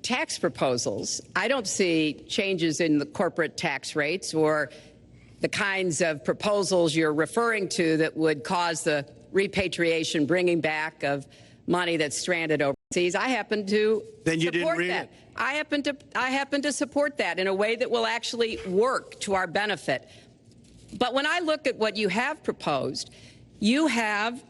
tax proposals, I don't see changes in the corporate tax rates or the kinds of proposals you're referring to that would cause the repatriation, bringing back of money that's stranded overseas. I happen to support that. I happen to support that in a way that will actually work to our benefit. But when I look at what you have proposed, you have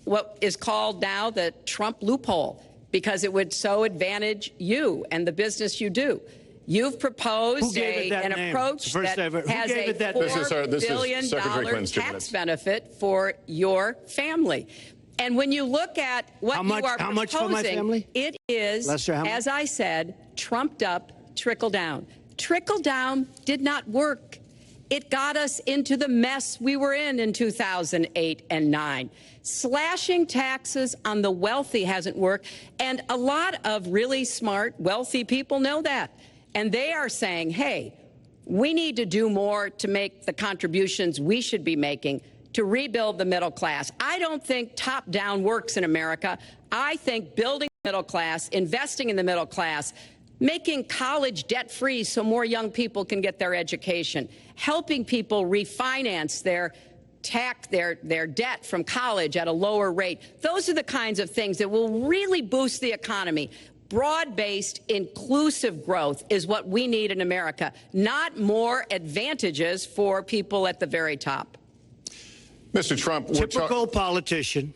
what is called now the Trump loophole, because it would so advantage you and the business you do. You've proposed an approach that has a $4 billion tax benefit for your family. And when you look at what you are proposing, it is, as I said, trumped up trickle down. Trickle down did not work. It got us into the mess we were in 2008 and 9. Slashing taxes on the wealthy hasn't worked. And a lot of really smart, wealthy people know that. And they are saying, hey, we need to do more to make the contributions we should be making to rebuild the middle class. I don't think top-down works in America. I think building the middle class, investing in the middle class, making college debt-free so more young people can get their education, helping people refinance their debt from college at a lower rate. Those are the kinds of things that will really boost the economy. Broad-based, inclusive growth is what we need in America, not more advantages for people at the very top. Mr. Trump, typical politician,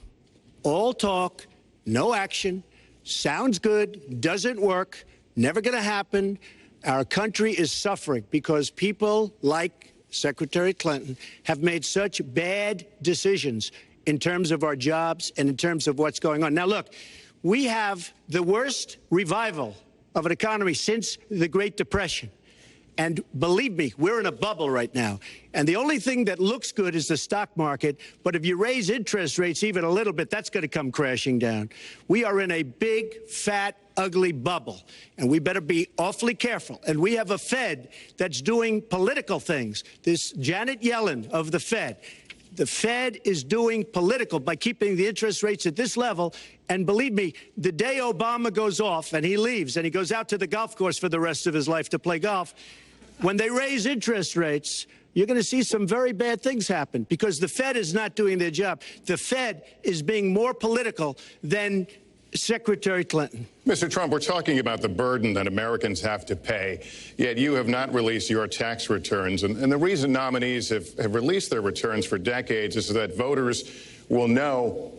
all talk, no action, sounds good, doesn't work, never going to happen. Our country is suffering because people like Secretary Clinton have made such bad decisions in terms of our jobs and in terms of what's going on. Now, look, we have the worst revival of an economy since the Great Depression. And believe me, we're in a bubble right now. And the only thing that looks good is the stock market. But if you raise interest rates even a little bit, that's going to come crashing down. We are in a big, fat, ugly bubble. And we better be awfully careful. And we have a Fed that's doing political things. This Janet Yellen of the Fed. The Fed is doing political by keeping the interest rates at this level. And believe me, the day Obama goes off and he leaves and he goes out to the golf course for the rest of his life to play golf, when they raise interest rates, you're going to see some very bad things happen because the Fed is not doing their job. The Fed is being more political than Secretary Clinton. Mr. Trump, we're talking about the burden that Americans have to pay, yet you have not released your tax returns. And the reason nominees have released their returns for decades is that voters will know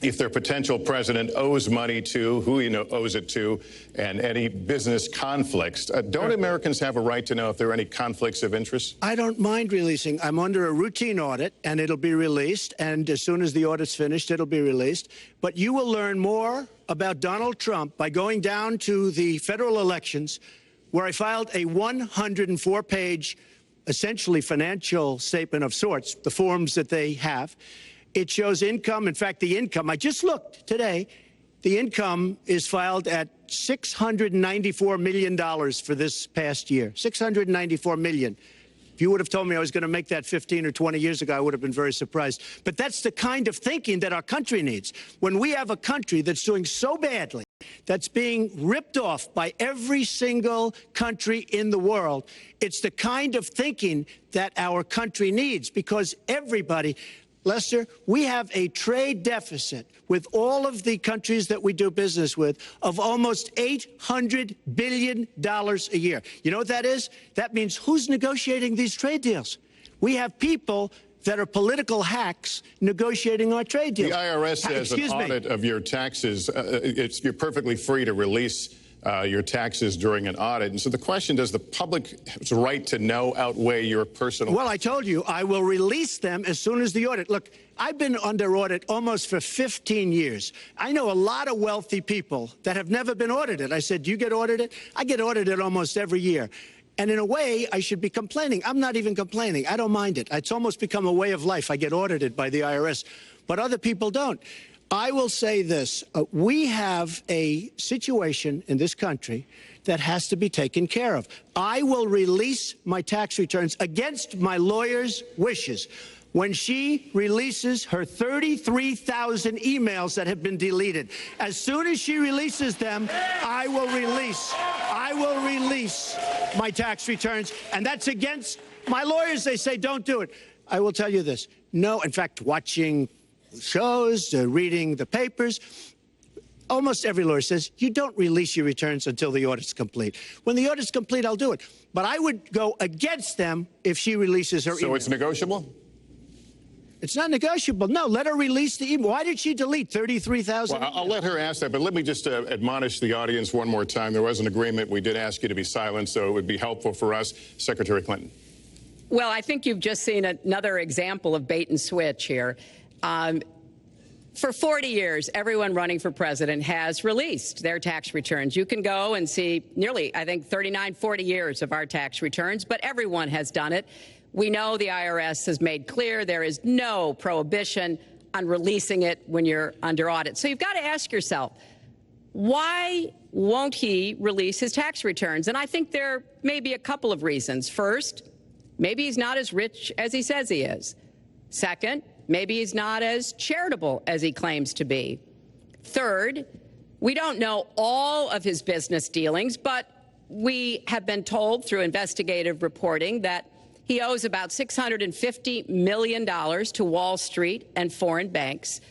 if their potential president owes money to, who he owes it to, and any business conflicts. Don't Americans have a right to know if there are any conflicts of interest? I don't mind releasing. I'm under a routine audit, and it'll be released. And as soon as the audit's finished, it'll be released. But you will learn more about Donald Trump by going down to the federal elections, where I filed a 104-page, essentially financial statement of sorts, the forms that they have. It shows income. In fact, the income, I just looked today, the income is filed at $694 million for this past year. $694 million. If you would have told me I was going to make that 15 or 20 years ago, I would have been very surprised. But that's the kind of thinking that our country needs. When we have a country that's doing so badly, that's being ripped off by every single country in the world, it's the kind of thinking that our country needs, because everybody... Lester, we have a trade deficit with all of the countries that we do business with of almost $800 billion a year. You know what that is? That means who's negotiating these trade deals? We have people that are political hacks negotiating our trade deals. The IRS says an audit of your taxes, you're perfectly free to release your taxes during an audit. And so the question, does the public's right to know outweigh your personal... Well, I told you, I will release them as soon as the audit. Look, I've been under audit almost for 15 years. I know a lot of wealthy people that have never been audited. I said, do you get audited? I get audited almost every year. And in a way, I should be complaining. I'm not even complaining. I don't mind it. It's almost become a way of life. I get audited by the IRS, but other people don't. I will say this. We have a situation in this country that has to be taken care of. I will release my tax returns against my lawyer's wishes. when she releases her 33,000 emails that have been deleted. As soon as she releases them, I will release my tax returns, and that's against my lawyers. They say don't do it. I will tell you this. No, in fact, watching shows, reading the papers, almost every lawyer says you don't release your returns until the audit's complete. When the audit's complete, I'll do it. But I would go against them if she releases her email. So it's negotiable? It's not negotiable. No, let her release the email. Why did she delete 33,000? Well, I'll let her ask that, but let me just admonish the audience one more time. There was an agreement. We did ask you to be silent, so it would be helpful for us. Secretary Clinton. Well, I think you've just seen another example of bait and switch here. For 40 years, everyone running for president has released their tax returns. You can go and see nearly, I think, 39, 40 years of our tax returns, but everyone has done it. We know the IRS has made clear there is no prohibition on releasing it when you're under audit. So you've got to ask yourself, why won't he release his tax returns? And I think there may be a couple of reasons. First, maybe he's not as rich as he says he is. Second, maybe he's not as charitable as he claims to be. Third, we don't know all of his business dealings, but we have been told through investigative reporting that he owes about $650 million to Wall Street and foreign banks.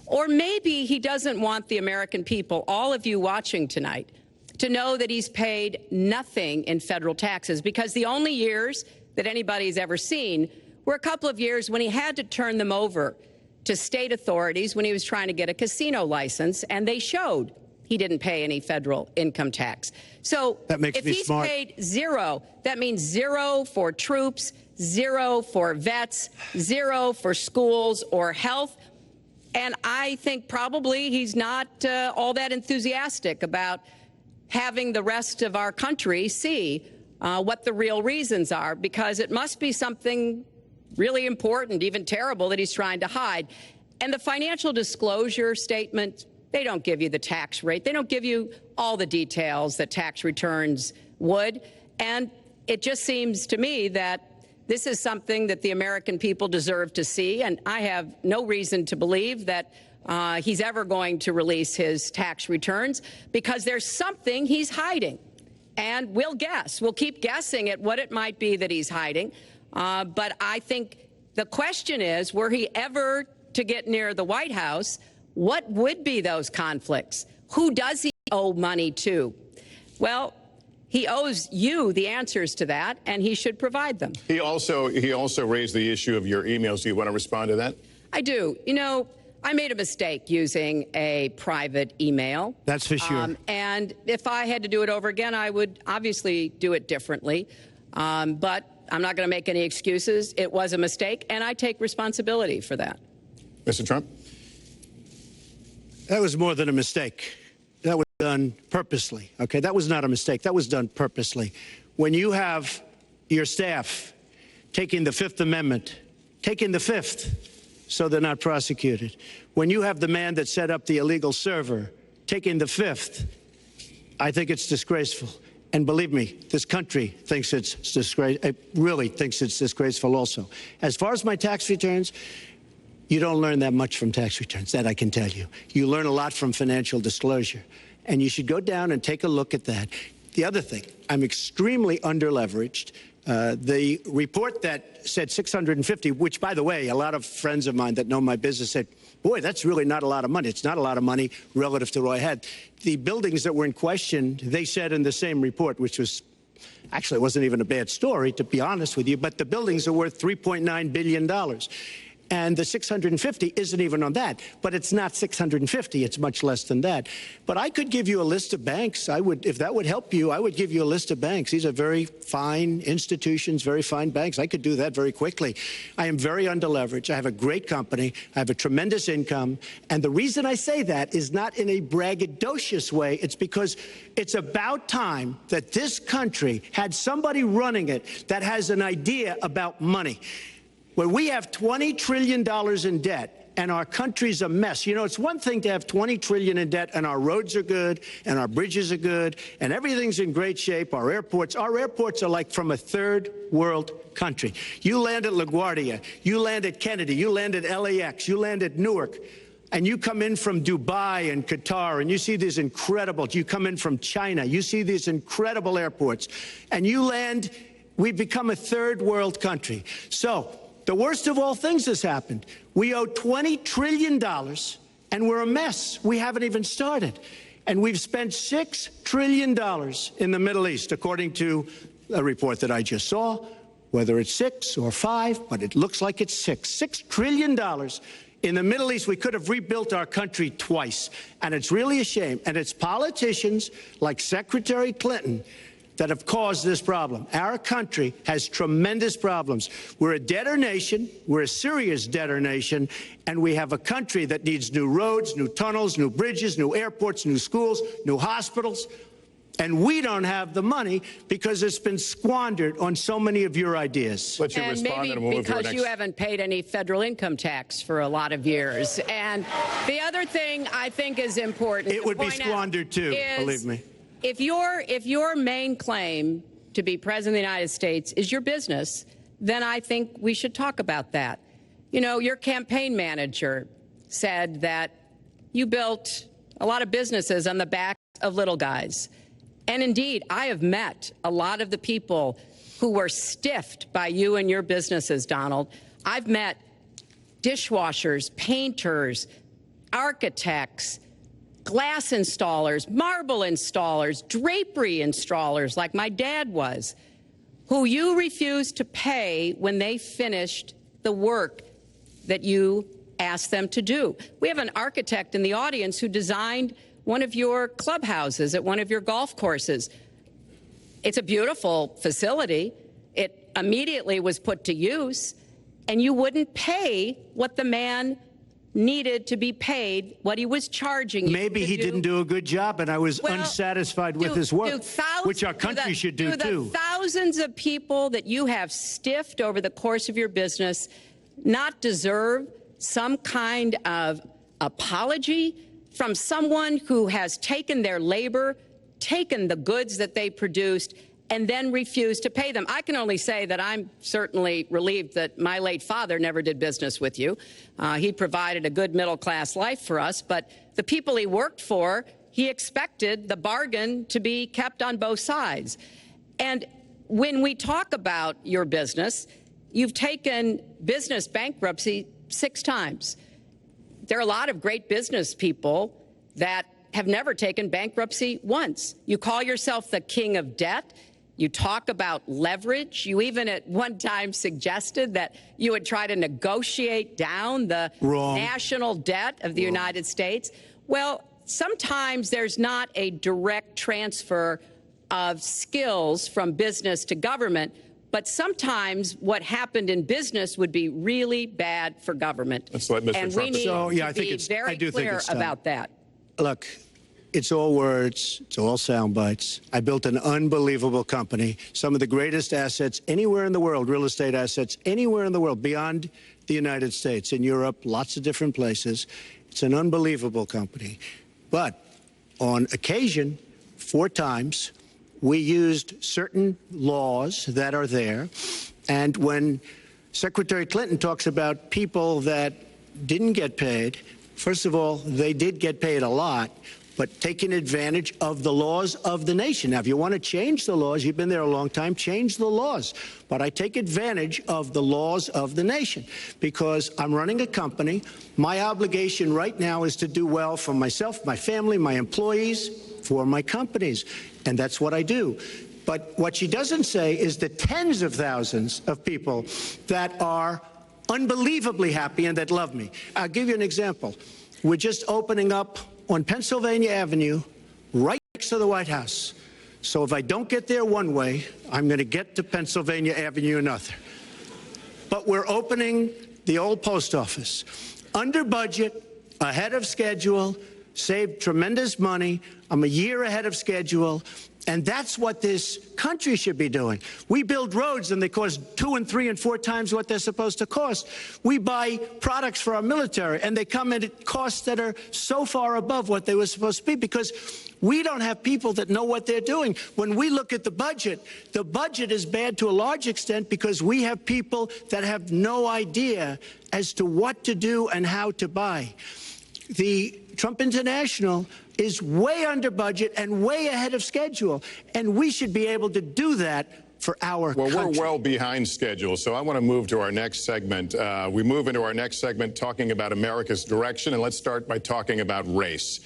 Or maybe he doesn't want the American people, all of you watching tonight, to know that he's paid nothing in federal taxes, because the only years that anybody's ever seen were a couple of years when he had to turn them over to state authorities when he was trying to get a casino license, and they showed he didn't pay any federal income tax. So if he's paid zero, that means zero for troops, zero for vets, zero for schools or health. And I think probably he's not all that enthusiastic about having the rest of our country see what the real reasons are, because it must be something really important, even terrible, that he's trying to hide. And the financial disclosure statement, they don't give you the tax rate. They don't give you all the details that tax returns would. And it just seems to me that this is something that the American people deserve to see. And I have no reason to believe that he's ever going to release his tax returns, because there's something he's hiding. And we'll guess. We'll keep guessing at what it might be that he's hiding. But I think the question is, were he ever to get near the White House, what would be those conflicts? Who does he owe money to? Well, he owes you the answers to that, and he should provide them. He also raised the issue of your emails. Do you want to respond to that? I do. You know, I made a mistake using a private email. That's for sure. And if I had to do it over again, I would obviously do it differently. But I'm not going to make any excuses. It was a mistake, and I take responsibility for that. Mr. Trump? That was more than a mistake. That was done purposely, okay? That was not a mistake. That was done purposely. When you have your staff taking the Fifth Amendment, taking the Fifth so they're not prosecuted, when you have the man that set up the illegal server taking the Fifth, I think it's disgraceful. And believe me, this country thinks it's disgraceful. It really thinks it's disgraceful also. As far as my tax returns, you don't learn that much from tax returns, that I can tell you. You learn a lot from financial disclosure. And you should go down and take a look at that. The other thing, I'm extremely underleveraged. The report that said 650, which, by the way, a lot of friends of mine that know my business said, boy, that's really not a lot of money. It's not a lot of money relative to what I had. The buildings that were in question, they said in the same report, which was actually, it wasn't even a bad story, to be honest with you, but the buildings are worth $3.9 billion. And the 650 isn't even on that. But it's not 650. It's much less than that. But I could give you a list of banks. I would, if that would help you, I would give you a list of banks. These are very fine institutions, very fine banks. I could do that very quickly. I am very underleveraged. I have a great company. I have a tremendous income. And the reason I say that is not in a braggadocious way. It's because it's about time that this country had somebody running it that has an idea about money. When we have $20 trillion in debt, and our country's a mess. You know, it's one thing to have $20 trillion in debt, and our roads are good, and our bridges are good, and everything's in great shape. Our airports are like from a third world country. You land at LaGuardia, you land at Kennedy, you land at LAX, you land at Newark, and you come in from Dubai and Qatar, and you see these incredible, you come in from China, you see these incredible airports, and you land, we've become a third world country. So the worst of all things has happened. We owe $20 trillion, and we're a mess. We haven't even started. And we've spent $6 trillion in the Middle East, according to a report that I just saw, whether it's 6 or 5, but it looks like it's 6. $6 trillion in the Middle East. We could have rebuilt our country twice, and it's really a shame. And it's politicians like Secretary Clinton that have caused this problem. Our country has tremendous problems. We're a debtor nation, we're a serious debtor nation, and we have a country that needs new roads, new tunnels, new bridges, new airports, new schools, new hospitals. And we don't have the money because it's been squandered on so many of your ideas. Let you and respond, maybe and we'll move to our because next. you haven't paid any federal income tax for a lot of years. And the other thing I think is important. It would be squandered too, believe me. If your main claim to be president of the United States is your business, then I think we should talk about that. You know, your campaign manager said that you built a lot of businesses on the back of little guys. And indeed, I have met a lot of the people who were stiffed by you and your businesses, Donald. I've met dishwashers, painters, architects, glass installers, marble installers, drapery installers, like my dad was, who you refused to pay when they finished the work that you asked them to do. We have an architect in the audience who designed one of your clubhouses at one of your golf courses. It's a beautiful facility. It immediately was put to use, and you wouldn't pay what the man needed to be paid, what he was charging you. Maybe he didn't do a good job, and I was unsatisfied with his work, which our country should do too. The thousands of people that you have stiffed over the course of your business not deserve some kind of apology from someone who has taken their labor, taken the goods that they produced, and then refused to pay them? I can only say that I'm certainly relieved that my late father never did business with you. He provided a good middle-class life for us, but the people he worked for, he expected the bargain to be kept on both sides. And when we talk about your business, you've taken business bankruptcy 6 times. There are a lot of great business people that have never taken bankruptcy once. You call yourself the king of debt. You talk about leverage. You even at one time suggested that you would try to negotiate down the national debt of the United States. Well, sometimes there's not a direct transfer of skills from business to government, but sometimes what happened in business would be really bad for government. Let's let Mr. And Trump we need to be very clear about that. Look, it's all words. It's all sound bites. I built an unbelievable company, some of the greatest assets anywhere in the world, real estate assets anywhere in the world, beyond the United States, in Europe, lots of different places. It's an unbelievable company. But on occasion, 4 times, we used certain laws that are there. And when Secretary Clinton talks about people that didn't get paid, first of all, they did get paid a lot, but taking advantage of the laws of the nation. Now, if you want to change the laws, you've been there a long time, change the laws. But I take advantage of the laws of the nation because I'm running a company. My obligation right now is to do well for myself, my family, my employees, for my companies. And that's what I do. But what she doesn't say is the tens of thousands of people that are unbelievably happy and that love me. I'll give you an example. We're just opening up on Pennsylvania Avenue, right next to the White House. So if I don't get there one way, I'm going to get to Pennsylvania Avenue another. But we're opening the old post office. Under budget, ahead of schedule, saved tremendous money. I'm a year ahead of schedule. And that's what this country should be doing. We build roads and they cost 2 and 3 and 4 times what they're supposed to cost. We buy products for our military and they come at costs that are so far above what they were supposed to be because we don't have people that know what they're doing. When we look at the budget is bad to a large extent because we have people that have no idea as to what to do and how to buy. The Trump International is way under budget and way ahead of schedule, and we should be able to do that for our country. Well, we're well behind schedule, so I want to move to our next segment. We move into our next segment talking about America's direction, and let's start by talking about race.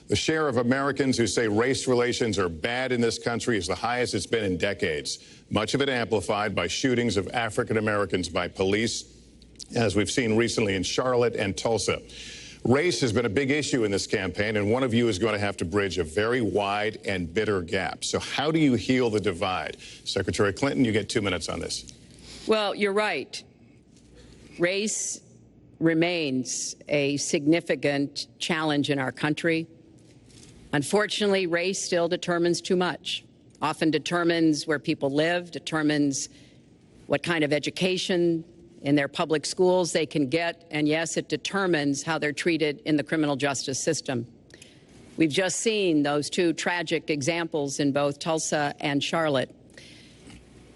The share of Americans who say race relations are bad in this country is the highest it's been in decades, much of it amplified by shootings of African Americans by police, as we've seen recently in Charlotte and Tulsa. Race has been a big issue in this campaign, and one of you is going to have to bridge a very wide and bitter gap. So how do you heal the divide? Secretary Clinton, you get 2 minutes on this. Well, you're right. Race remains a significant challenge in our country. Unfortunately, race still determines too much, often determines where people live, determines what kind of education in their public schools they can get, and yes, it determines how they're treated in the criminal justice system. We've just seen those 2 tragic examples in both Tulsa and Charlotte.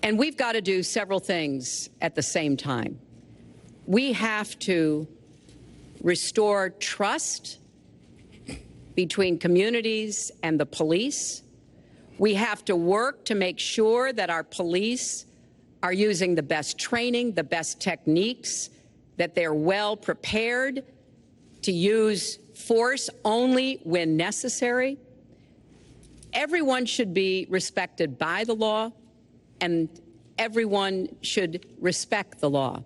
And we've got to do several things at the same time. We have to restore trust between communities and the police. We have to work to make sure that our police are using the best training, the best techniques, that they're well prepared to use force only when necessary. Everyone should be respected by the law, and everyone should respect the law.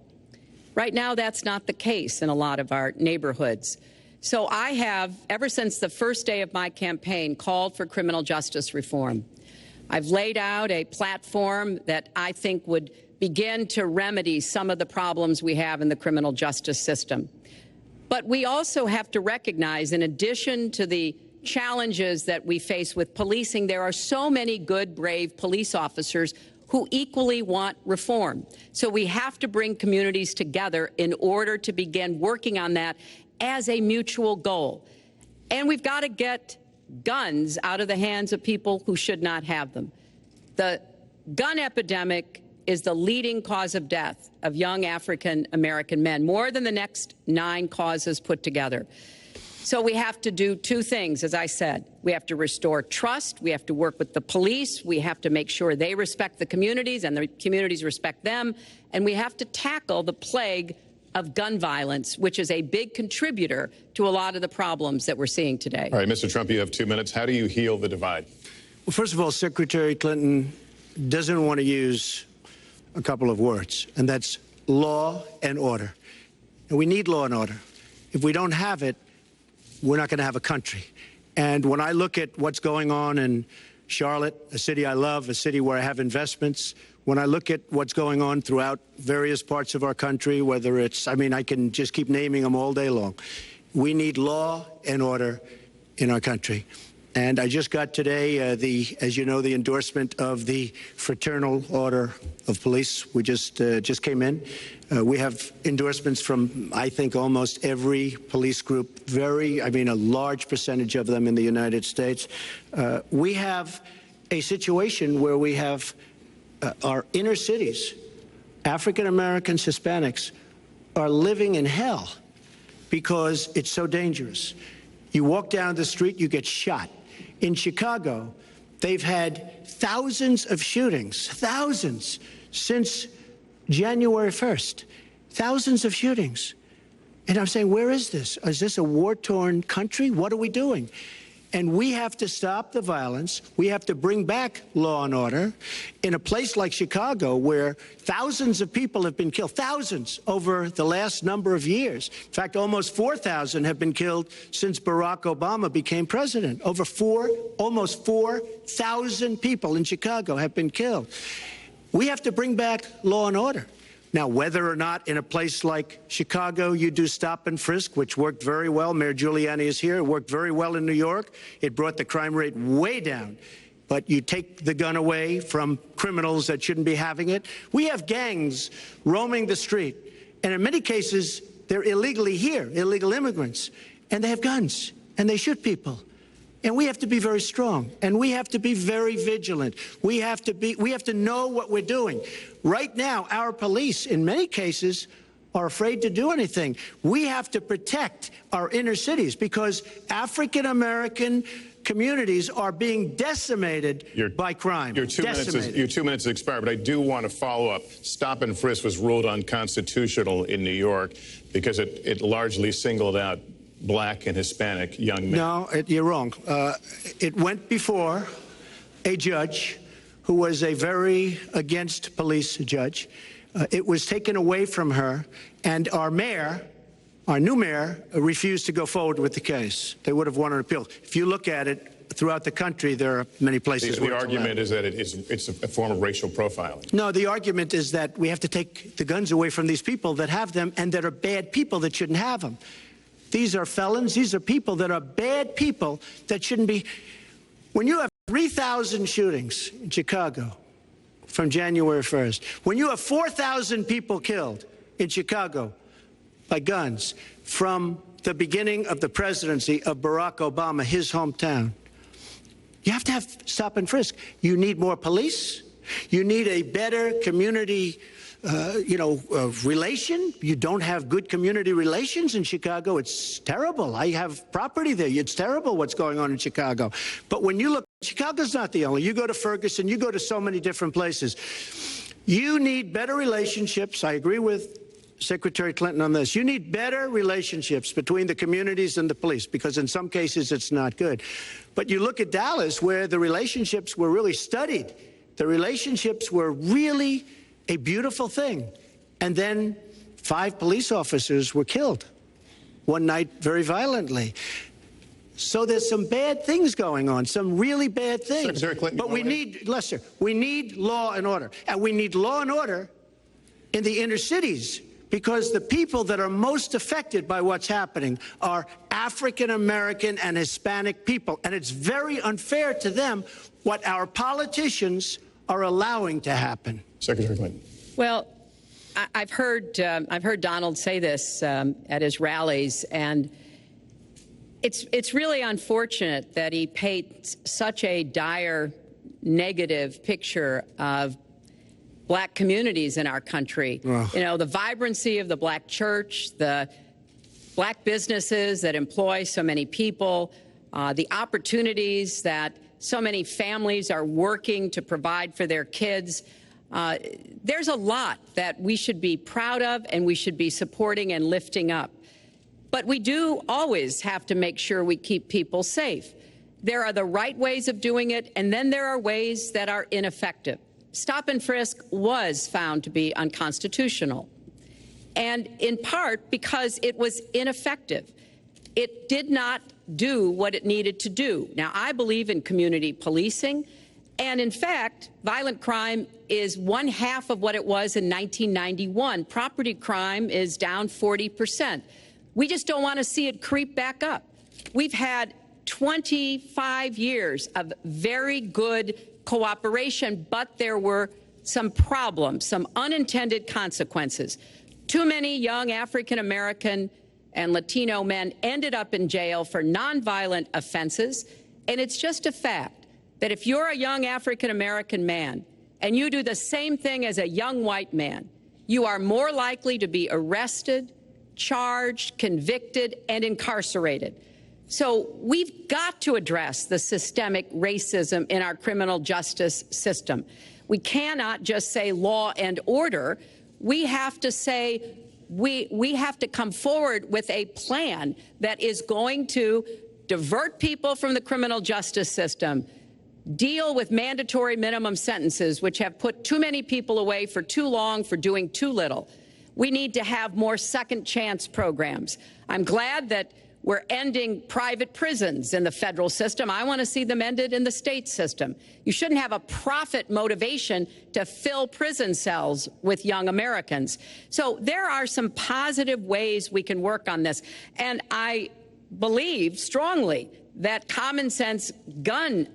Right now, that's not the case in a lot of our neighborhoods. So I have, ever since the first day of my campaign, called for criminal justice reform. I've laid out a platform that I think would begin to remedy some of the problems we have in the criminal justice system. But we also have to recognize, in addition to the challenges that we face with policing, there are so many good, brave police officers who equally want reform. So we have to bring communities together in order to begin working on that as a mutual goal. And we've got to get guns out of the hands of people who should not have them. The gun epidemic is the leading cause of death of young African American men, more than the next 9 causes put together. So we have to do 2 things, as I said. We have to restore trust. We have to work with the police. We have to make sure they respect the communities and the communities respect them. And we have to tackle the plague of gun violence, which is a big contributor to a lot of the problems that we're seeing today. All right, Mr. Trump, you have 2 minutes. How do you heal the divide? Well, first of all, Secretary Clinton doesn't want to use a couple of words, and that's law and order. And we need law and order. If we don't have it, we're not going to have a country. And when I look at what's going on in Charlotte, a city I love, a city where I have investments, when I look at what's going on throughout various parts of our country, whether it's, I can just keep naming them all day long. We need law and order in our country. And I just got today, as you know, the endorsement of the Fraternal Order of Police. We just came in. We have endorsements from, I think, almost every police group, a large percentage of them in the United States. We have a situation where we have our inner cities, African Americans, Hispanics, are living in hell because it's so dangerous. You walk down the street, you get shot. In Chicago, they've had thousands of shootings, thousands, since January 1st. Thousands of shootings. And I'm saying, where is this? Is this a war-torn country? What are we doing? And we have to stop the violence. We have to bring back law and order in a place like Chicago, where thousands of people have been killed, thousands over the last number of years. In fact, almost 4,000 have been killed since Barack Obama became president. Almost 4,000 people in Chicago have been killed. We have to bring back law and order. Now, whether or not in a place like Chicago you do stop and frisk, which worked very well, Mayor Giuliani is here, it worked very well in New York. It brought the crime rate way down. but you take the gun away from criminals that shouldn't be having it. We have gangs roaming the street, and in many cases, they're illegally here, illegal immigrants, and they have guns, and they shoot people. And we have to be very strong, and we have to be very vigilant. We have to know what we're doing. Right now, our police, in many cases, are afraid to do anything. We have to protect our inner cities because African-American communities are being decimated by crime. Your 2 minutes expired, but I do want to follow up. Stop and frisk was ruled unconstitutional in New York because it largely singled out Black and Hispanic young men. No, you're wrong. It went before a judge who was a very against police judge. It was taken away from her, and our new mayor, refused to go forward with the case. They would have won an appeal. If you look at it throughout the country, there are many places where the argument is that it's a form of racial profiling. No, the argument is that we have to take the guns away from these people that have them and that are bad people that shouldn't have them. These are felons. These are people that are bad people that shouldn't be. When you have 3,000 shootings in Chicago from January 1st, when you have 4,000 people killed in Chicago by guns from the beginning of the presidency of Barack Obama, his hometown, you have to have stop and frisk. You need more police. You need a better community relation. You don't have good community relations in Chicago. It's terrible. I have property there. It's terrible what's going on in Chicago. But when you look, Chicago's not the only. You go to Ferguson, you go to so many different places. You need better relationships. I agree with Secretary Clinton on this. You need better relationships between the communities and the police, because in some cases it's not good. But you look at Dallas, where the relationships were really studied. The relationships were really a beautiful thing. And then 5 police officers were killed one night very violently. So there's some bad things going on, some really bad things. Secretary Clinton, but we need, Lester, we need law and order. And we need law and order in the inner cities, because the people that are most affected by what's happening are African-American and Hispanic people. And it's very unfair to them what our politicians are allowing to happen. Secretary Clinton. Well, I've heard Donald say this at his rallies, and it's really unfortunate that he paints such a dire, negative picture of Black communities in our country. Ugh. You know, the vibrancy of the Black church, the Black businesses that employ so many people, the opportunities that so many families are working to provide for their kids. There's a lot that we should be proud of and we should be supporting and lifting up. But we do always have to make sure we keep people safe. There are the right ways of doing it, and then there are ways that are ineffective. Stop and frisk was found to be unconstitutional, and in part because it was ineffective. It did not do what it needed to do. Now, I believe in community policing, and in fact, violent crime is 1/2 of what it was in 1991. Property crime is down 40%. We just don't want to see it creep back up. We've had 25 years of very good cooperation, but there were some problems, some unintended consequences. Too many young African-American and Latino men ended up in jail for nonviolent offenses, and it's just a fact that if you're a young African-American man and you do the same thing as a young white man, you are more likely to be arrested, charged, convicted, and incarcerated. So we've got to address the systemic racism in our criminal justice system. We cannot just say law and order. We have to say we have to come forward with a plan that is going to divert people from the criminal justice system, deal with mandatory minimum sentences, which have put too many people away for too long for doing too little. We need to have more second chance programs. I'm glad that we're ending private prisons in the federal system. I want to see them ended in the state system. You shouldn't have a profit motivation to fill prison cells with young Americans. So there are some positive ways we can work on this. And I believe strongly that common sense gun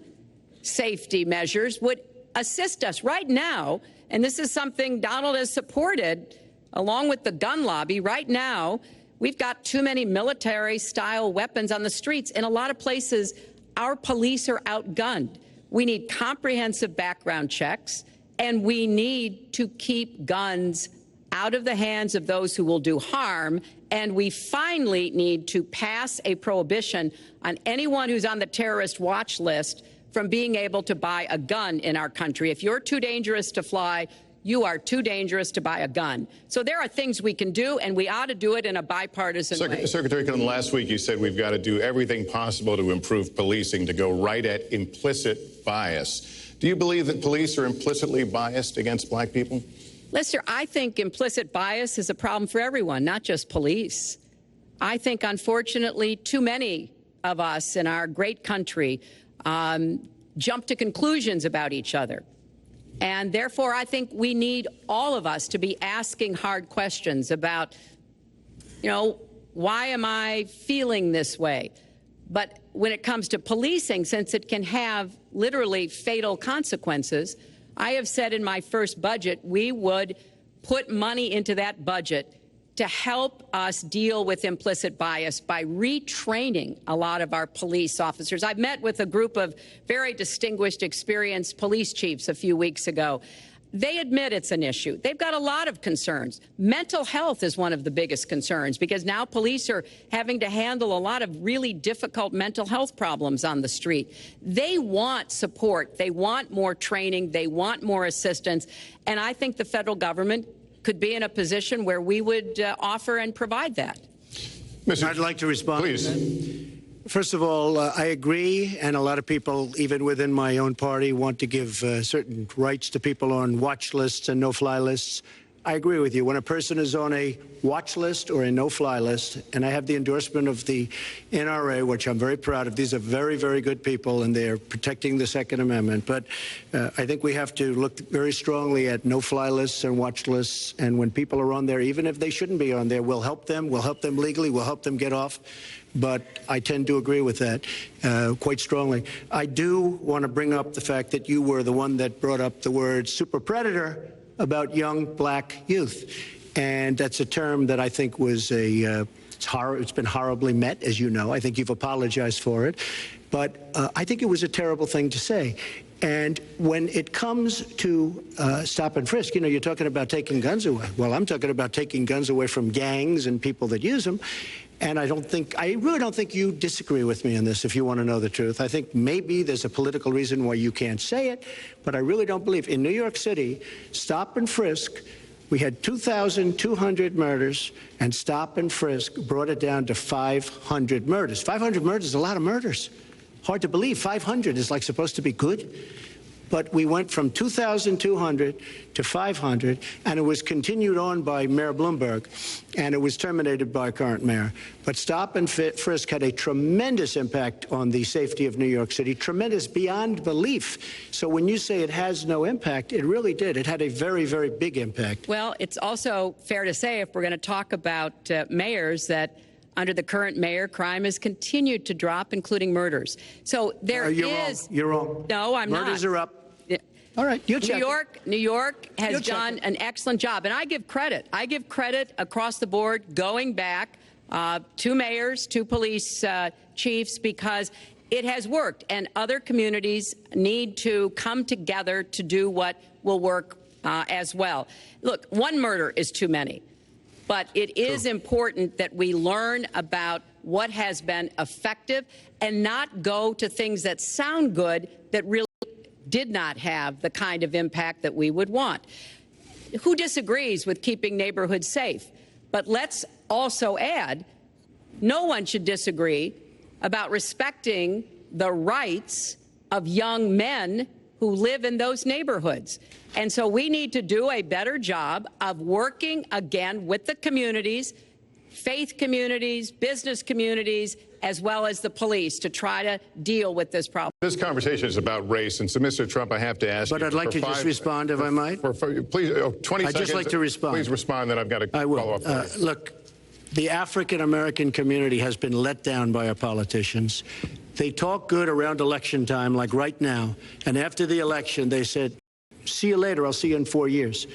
safety measures would assist us right now. And this is something Donald has supported along with the gun lobby. Right now, we've got too many military-style weapons on the streets. In a lot of places, our police are outgunned. We need comprehensive background checks, and we need to keep guns out of the hands of those who will do harm. And we finally need to pass a prohibition on anyone who's on the terrorist watch list from being able to buy a gun in our country. If you're too dangerous to fly, you are too dangerous to buy a gun. So there are things we can do, and we ought to do it in a bipartisan way. Secretary Clinton, last week you said we've got to do everything possible to improve policing, to go right at implicit bias. Do you believe that police are implicitly biased against black people? Lester, I think implicit bias is a problem for everyone, not just police. I think, unfortunately, too many of us in our great country jump to conclusions about each other. And therefore, I think we need all of us to be asking hard questions about, why am I feeling this way? But when it comes to policing, since it can have literally fatal consequences, I have said in my first budget we would put money into that budget to help us deal with implicit bias by retraining a lot of our police officers. I met with a group of very distinguished, experienced police chiefs a few weeks ago. They admit it's an issue. They've got a lot of concerns. Mental health is one of the biggest concerns because now police are having to handle a lot of really difficult mental health problems on the street. They want support. They want more training. They want more assistance. And I think the federal government could be in a position where we would offer and provide that. I'd like to respond. Please. First of all, I agree, and a lot of people, even within my own party, want to give certain rights to people on watch lists and no-fly lists. I agree with you. When a person is on a watch list or a no-fly list, and I have the endorsement of the NRA, which I'm very proud of. These are very, very good people, and they're protecting the Second Amendment. But I think we have to look very strongly at no-fly lists and watch lists. And when people are on there, even if they shouldn't be on there, we'll help them. We'll help them legally. We'll help them get off. But I tend to agree with that quite strongly. I do want to bring up the fact that you were the one that brought up the word super predator about young black youth. And that's a term that I think was it's been horribly met, as you know. I think you've apologized for it. But I think it was a terrible thing to say. And when it comes to stop and frisk, you're talking about taking guns away. Well, I'm talking about taking guns away from gangs and people that use them. And I really don't think you disagree with me on this, if you want to know the truth. I think maybe there's a political reason why you can't say it, but I really don't believe. In New York City, stop and frisk, we had 2,200 murders, and stop and frisk brought it down to 500 murders. 500 murders is a lot of murders. Hard to believe. 500 is like supposed to be good. But we went from 2,200 to 500, and it was continued on by Mayor Bloomberg, and it was terminated by current mayor. But stop and frisk had a tremendous impact on the safety of New York City, tremendous beyond belief. So when you say it has no impact, it really did. It had a very, very big impact. Well, it's also fair to say, if we're going to talk about mayors, that under the current mayor, crime has continued to drop, including murders. So there is... You're wrong. No, I'm not. Murders are up. All right, you check. New York has done an excellent job, and I give credit. I give credit across the board, going back to mayors, to police chiefs, because it has worked, and other communities need to come together to do what will work as well. Look, one murder is too many, but it is important that we learn about what has been effective and not go to things that sound good that really did not have the kind of impact that we would want. Who disagrees with keeping neighborhoods safe? But let's also add, no one should disagree about respecting the rights of young men who live in those neighborhoods. And so we need to do a better job of working again with the communities, faith communities, business communities, as well as the police, to try to deal with this problem. This conversation is about race, and so, Mr. Trump, I have to ask you. But I'd like to just respond, if I might. Please, 20 seconds. I'd just like to respond. Please respond, then I've got to follow up. Look, the African-American community has been let down by our politicians. They talk good around election time, like right now. And after the election, they said, see you later. I'll see you in 4 years.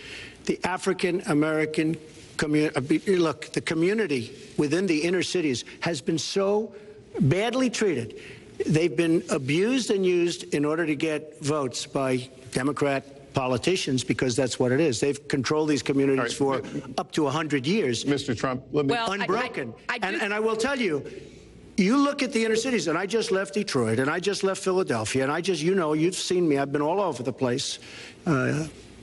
The African-American community, look, the community within the inner cities has been so badly treated. They've been abused and used in order to get votes by Democrat politicians, because that's what it is. They've controlled these communities for up to 100 years. Mr. Trump, let me... Unbroken. And I will tell you, you look at the inner cities, and I just left Detroit, and I just left Philadelphia, and I just, you know, you've seen me. I've been all over the place.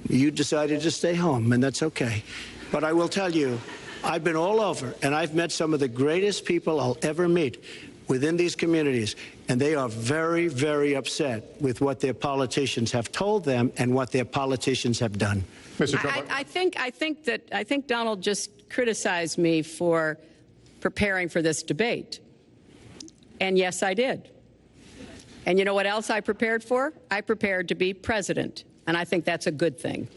You decided to stay home, and that's okay. But I will tell you, I've been all over, and I've met some of the greatest people I'll ever meet within these communities, and they are very, very upset with what their politicians have told them and what their politicians have done. Mr. Trump, I think Donald just criticized me for preparing for this debate. And yes, I did. And you know what else I prepared for? I prepared to be president. And I think that's a good thing.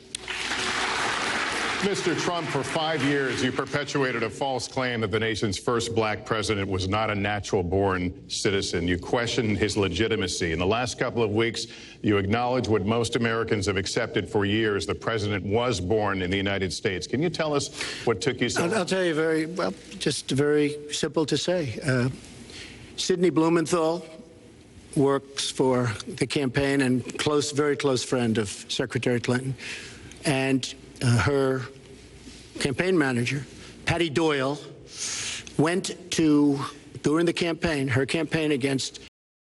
Mr. Trump, for 5 years, you perpetuated a false claim that the nation's first black president was not a natural-born citizen. You questioned his legitimacy. In the last couple of weeks, you acknowledged what most Americans have accepted for years. The president was born in the United States. Can you tell us what took you so long? I'll tell you just very simple to say. Sidney Blumenthal works for the campaign and very close friend of Secretary Clinton. And her campaign manager, Patty Doyle, went to, during the campaign, her campaign against